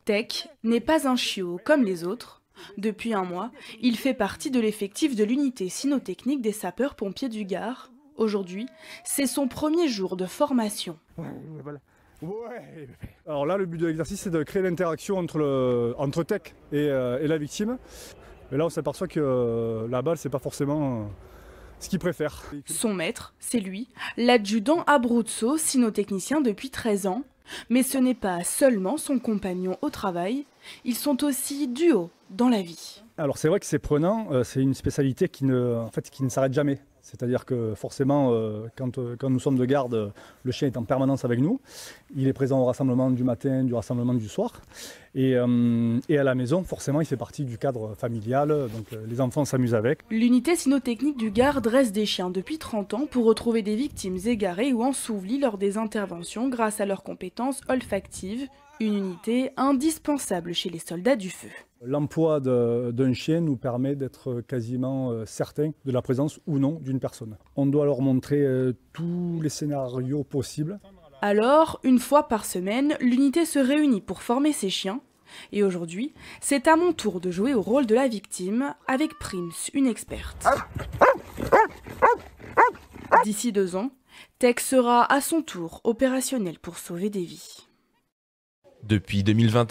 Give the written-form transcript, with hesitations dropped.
Tech n'est pas un chiot comme les autres. Depuis un mois, il fait partie de l'effectif de l'unité cynotechnique des sapeurs-pompiers du Gard. Aujourd'hui, c'est son premier jour de formation. Alors là, le but de l'exercice, c'est de créer l'interaction entre Tech et la victime. Et là, on s'aperçoit que la balle, c'est pas forcément ce qu'il préfère. Son maître, c'est lui, l'adjudant Abruzzo, cynotechnicien depuis 13 ans. Mais ce n'est pas seulement son compagnon au travail, ils sont aussi duo dans la vie. Alors c'est vrai que c'est prenant, c'est une spécialité qui ne s'arrête jamais. C'est-à-dire que forcément, quand nous sommes de garde, le chien est en permanence avec nous. Il est présent au rassemblement du matin, du rassemblement du soir. Et à la maison, forcément, il fait partie du cadre familial, donc les enfants s'amusent avec. L'unité cynotechnique du Gard dresse des chiens depuis 30 ans pour retrouver des victimes égarées ou ensouvelis lors des interventions grâce à leurs compétences olfactives. Une unité indispensable chez les soldats du feu. L'emploi d'un chien nous permet d'être quasiment certain de la présence ou non d'une personne. On doit leur montrer tous les scénarios possibles. Alors, une fois par semaine, l'unité se réunit pour former ses chiens. Et aujourd'hui, c'est à mon tour de jouer au rôle de la victime avec Prims, une experte. D'ici 2 ans, Tech sera à son tour opérationnel pour sauver des vies. Depuis 2020,